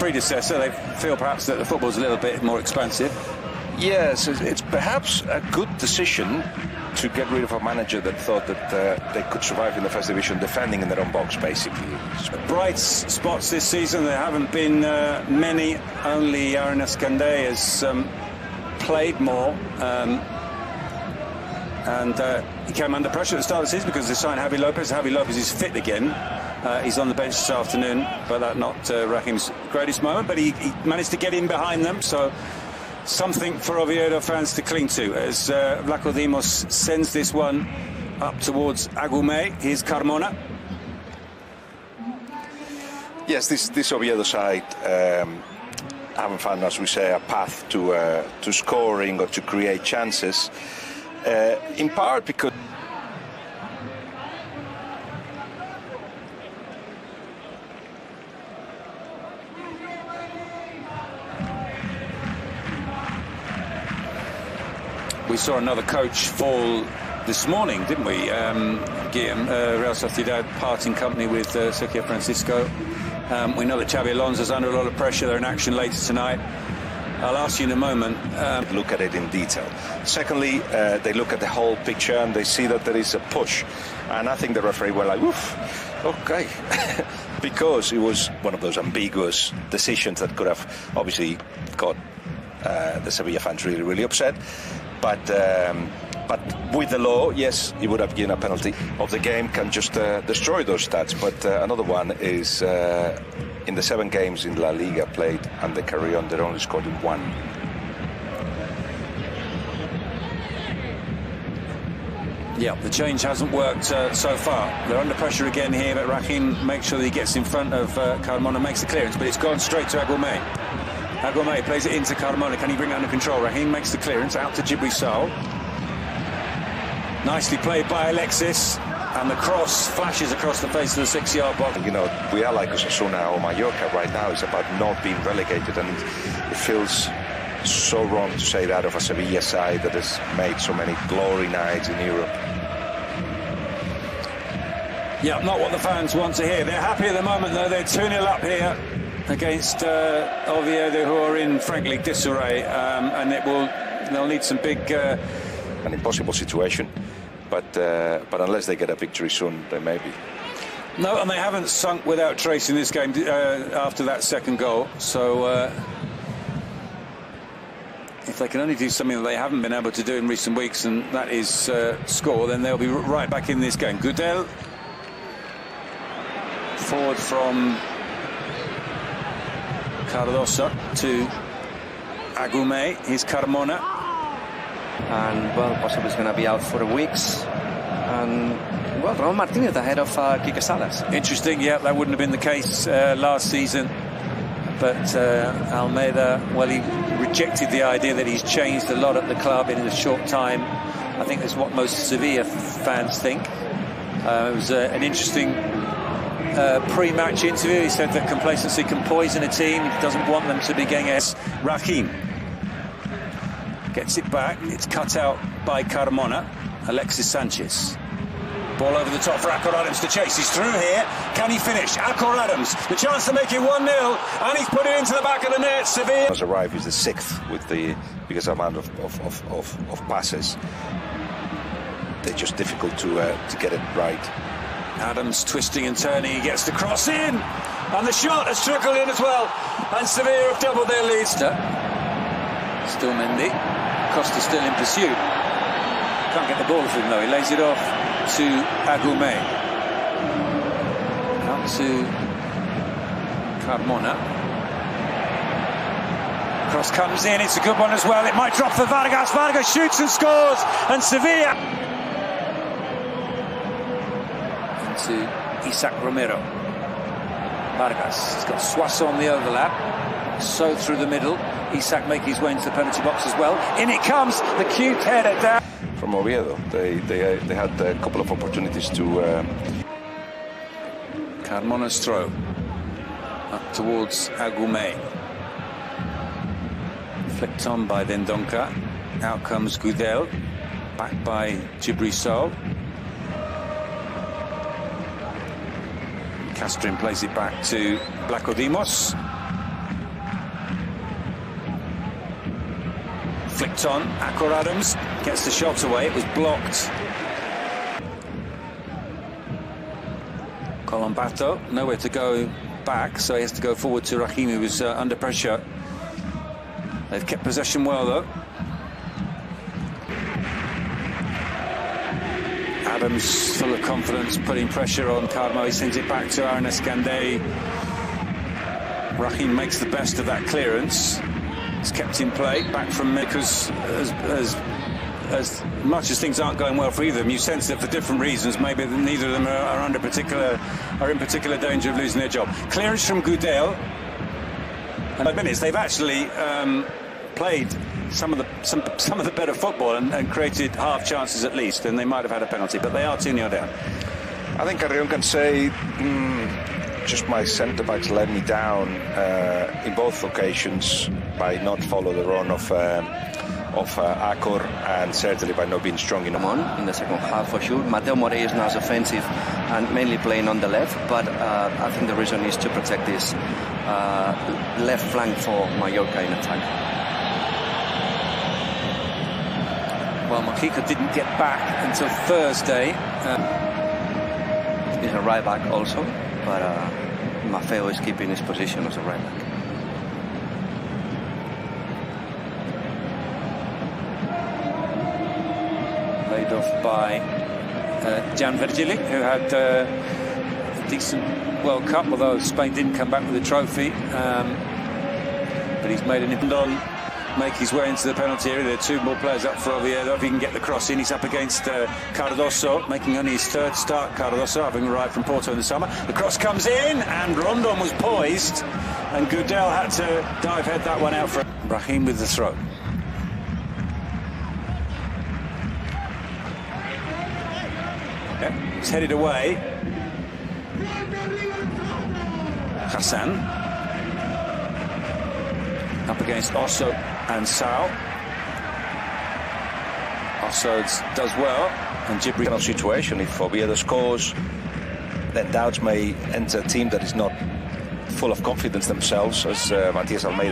predecessor. They feel perhaps that the football's a little bit more expansive. Yes, it's perhaps a good decision to get rid of a manager that thought that they could survive in the first division defending in their own box, basically. Bright spots this season. There haven't been many. Only Aaron Escandé has played more. And he came under pressure at the start of the season because they signed Javi Lopez. Javi Lopez is fit again. He's on the bench this afternoon, but that's not Raheem's greatest moment. But he managed to get in behind them, so something for Oviedo fans to cling to as Vlaco Dimos sends this one up towards Agumé. Here's Carmona. Yes, this Oviedo side haven't found, as we say, a path to scoring or to create chances. In part because we saw another coach fall this morning, didn't we, Guillaume? Real Sociedad parting company with Sergio Francisco. We know that Xabi Alonso's under a lot of pressure. They're in action later tonight. I'll ask you in a moment. Look at it in detail. Secondly, they look at the whole picture and they see that there is a push. And I think the referee went like, oof, okay. Because it was one of those ambiguous decisions that could have obviously got the Sevilla fans really, really upset. But with the law, yes, he would have given a penalty. Of the game can just destroy those stats. But another one is in the 7 games in La Liga played under Carrion, they only scored in 1. Yeah, the change hasn't worked so far. They're under pressure again here, but Raheem makes sure that he gets in front of Carmona, makes the clearance, but it's gone straight to Agumé. Agumé plays it into Carmona. Can he bring it under control? Raheem makes the clearance out to Djibril. Nicely played by Alexis, and the cross flashes across the face of the 6-yard box. You know, we are like Osasuna or Mallorca right now. It's about not being relegated, and it feels so wrong to say that of a Sevilla side that has made so many glory nights in Europe. Yeah, not what the fans want to hear. They're happy at the moment, though. They're 2-0 up here against Oviedo, who are in, frankly, disarray, and they'll need some big... An impossible situation, but unless they get a victory soon, they may be. No, and they haven't sunk without trace in this game after that second goal. So if they can only do something that they haven't been able to do in recent weeks, and that is score, then they'll be right back in this game. Gudel forward from Cardoso to Agumé. Here's Carmona. And well, possibly he's going to be out for weeks. And well, Raúl Martínez ahead of Quique Salas. Interesting, yeah, that wouldn't have been the case last season. But Almeida, well, he rejected the idea that he's changed a lot at the club in a short time. I think that's what most Sevilla fans think. It was an interesting pre-match interview. He said that complacency can poison a team. He doesn't want them to be getting S. Raheem gets it back. It's cut out by Carmona. Alexis Sanchez. Ball over the top for Akor Adams to chase. He's through here. Can he finish? Akor Adams, the chance to make it 1-0, and he's put it into the back of the net. Sevilla has arrived with the 6th with the biggest amount of passes. They're just difficult to get it right. Adams twisting and turning. He gets the cross in, and the shot has trickled in as well. And Sevilla have doubled their lead. Still Mendy. Costa still in pursuit. Can't get the ball to him though. He lays it off to Agumé. Out to Carmona. Cross comes in. It's a good one as well. It might drop for Vargas. Vargas shoots and scores. And Sevilla. Into Isaac Romero. Vargas. He's got Suazo on the overlap. So through the middle. Isaac making his way into the penalty box as well. In it comes, the cute header down. From Oviedo, they had a couple of opportunities to... Carmona's throw up towards Agumé. Flicked on by Dendonca. Out comes Gudel. Back by Djibril. Castrin plays it back to Vlaco Dimos. flicked on. Akor Adams gets the shot away. It was blocked. Colombato, nowhere to go back, so he has to go forward to Rahim, who was under pressure. They've kept possession well, though. Adams, full of confidence, putting pressure on Carmo. He sends it back to Aaron Escandé. Rahim makes the best of that clearance. It's kept in play, back from because as much as things aren't going well for either of them, you sense that for different reasons, maybe neither of them are in particular danger of losing their job. Clearance from Goudel. And 5 minutes, they've actually played some of the better football and created half chances at least, and they might have had a penalty, but they are 2-0 down. I think Carrion can say, just my centre backs let me down in both occasions by not follow the run of Akor, and certainly by not being strong enough. In the second half for sure. Mateo Morey is now offensive and mainly playing on the left, but I think the reason is to protect this left flank for Mallorca in attack. Well, Mojica didn't get back until Thursday. He's a right back also, but Maffeo is keeping his position as a right back. Laid off by Jan Vergili, who had a decent World Cup, although Spain didn't come back with a trophy. But he's made an on make his way into the penalty area. There are 2 more players up for Oviedo. If he can get the cross in, he's up against Cardoso, making only his 3rd start. Cardoso, having arrived from Porto in the summer. The cross comes in, and Rondon was poised, and Goudel had to dive head that one out for Brahim with the throw. It's headed away. Hassan up against Osso and Sao. Osso does well, and Gibri. Situation. If Oviedo scores, then doubts may enter a team that is not full of confidence themselves, as Matias Almeida